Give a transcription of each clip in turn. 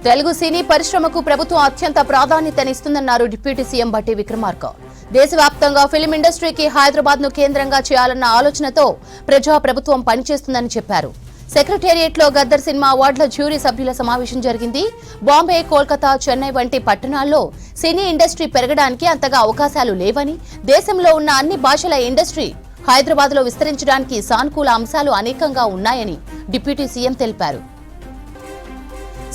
తెలుగు సినీ పరిశ్రమకు ప్రభుత్వం అత్యంత ప్రాధాన్యతనిస్తుందన్నారు డిప్యూటీ సీఎం బట్టి విక్రమార్క. దేశవ్యాప్తంగా ఫిలిం ఇండస్ట్రీకి హైదరాబాద్ ను కేంద్రంగా చేయాలన్న ఆలోచనతో ప్రజా ప్రభుత్వం పనిచేస్తుందని చెప్పారు. సెక్రటేరియట్ లో గద్దర్ సినిమా అవార్డుల జ్యూరీ సభ్యుల సమావేశం జరిగింది. బాంబే, కోల్కతా, చెన్నై వంటి పట్టణాల్లో సినీ ఇండస్ట్రీ పెరగడానికి అంతగా అవకాశాలు లేవని, దేశంలో ఉన్న అన్ని భాషల ఇండస్ట్రీ హైదరాబాద్ లో విస్తరించడానికి సానుకూల అంశాలు అనేకంగా ఉన్నాయని డిప్యూటీ సీఎం తెలిపారు.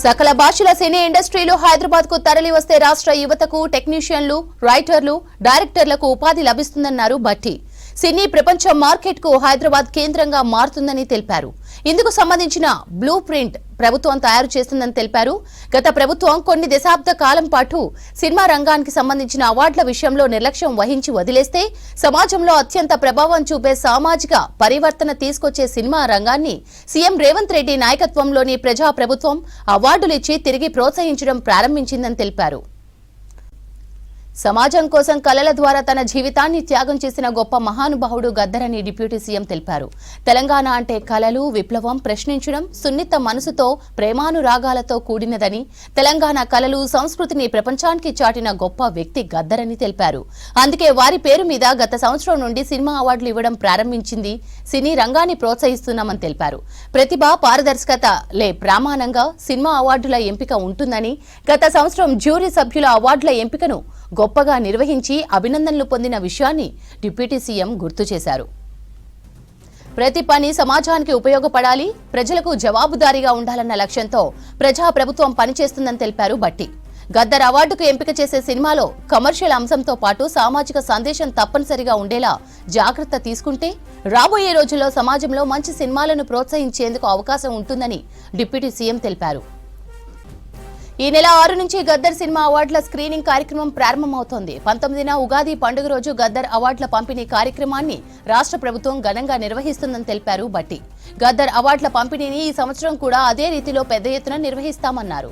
సకల భాషల సినీ ఇండస్ట్రీలు హైదరాబాద్ కు తరలి వస్తే రాష్ట్ర యువతకు, టెక్నీషియన్లు, రైటర్లు, డైరెక్టర్లకు ఉపాధి లభిస్తుందన్నారు బట్టి. సినీ ప్రపంచ మార్కెట్ కు హైదరాబాద్ కేంద్రంగా మారుతుందని తెలిపారు. ఇందుకు సంబంధించిన బ్లూ ప్రింట్ ప్రభుత్వం తయారు చేస్తుందని తెలిపారు. గత ప్రభుత్వం కొన్ని దశాబ్ద కాలం పాటు సినిమా రంగానికి సంబంధించిన అవార్డుల విషయంలో నిర్లక్ష్యం వహించి వదిలేస్తే సమాజంలో అత్యంత ప్రభావం చూపే సామాజిక పరివర్తన తీసుకొచ్చే సినిమా రంగాన్ని సీఎం రేవంత్ రెడ్డి నాయకత్వంలోని ప్రజా ప్రభుత్వం అవార్డులిచ్చి తిరిగి ప్రోత్సహించడం ప్రారంభించిందని తెలిపారు. సమాజం కోసం కళల ద్వారా తన జీవితాన్ని త్యాగం చేసిన గొప్ప మహానుభావుడు గద్దరని డిప్యూటీ సీఎం తెలిపారు. తెలంగాణ అంటే కళలు, విప్లవం, ప్రశ్నించడం, సున్నిత మనసుతో, ప్రేమానురాగాలతో కూడినదని, తెలంగాణ కళలు, సంస్కృతిని ప్రపంచానికి చాటిన గొప్ప వ్యక్తి గద్దరని తెలిపారు. అందుకే వారి పేరు మీద గత సంవత్సరం నుండి సినిమా అవార్డులు ఇవ్వడం ప్రారంభించింది. సినీ రంగాన్ని ప్రోత్సహిస్తున్నామని తెలిపారు. ప్రతిభ, పారదర్శకత లే ప్రమాణంగా సినిమా అవార్డుల ఎంపిక ఉంటుందని, గత సంవత్సరం జ్యూరీ సభ్యుల అవార్డుల ఎంపికను గొప్పగా నిర్వహించి అభినందనలు పొందిన విషయాన్ని డిప్యూటీ సీఎం గుర్తు చేశారు. ప్రతి పని సమాజానికి ఉపయోగపడాలి, ప్రజలకు జవాబుదారీగా ఉండాలన్న లక్ష్యంతో ప్రజా ప్రభుత్వం పనిచేస్తుందని తెలిపారు బట్టి. గద్దర్ అవార్డుకు ఎంపిక చేసే సినిమాలో కమర్షియల్ అంశంతో పాటు సామాజిక సందేశం తప్పనిసరిగా ఉండేలా జాగ్రత్త తీసుకుంటే రాబోయే రోజుల్లో సమాజంలో మంచి సినిమాలను ప్రోత్సహించేందుకు అవకాశం ఉంటుందని డిప్యూటీ సీఎం తెలిపారు. ఈ నెల 6 నుంచి గద్దర్ సినిమా అవార్డుల స్క్రీనింగ్ కార్యక్రమం ప్రారంభమవుతోంది. 19న ఉగాది పండుగ రోజు గద్దర్ అవార్డుల పంపిణీ కార్యక్రమాన్ని రాష్ట్ర ప్రభుత్వం ఘనంగా నిర్వహిస్తుందని తెలిపారు బట్టి. గద్దర్ అవార్డుల పంపిణీని ఈ సంవత్సరం కూడా అదే రీతిలో పెద్ద ఎత్తున నిర్వహిస్తామన్నారు.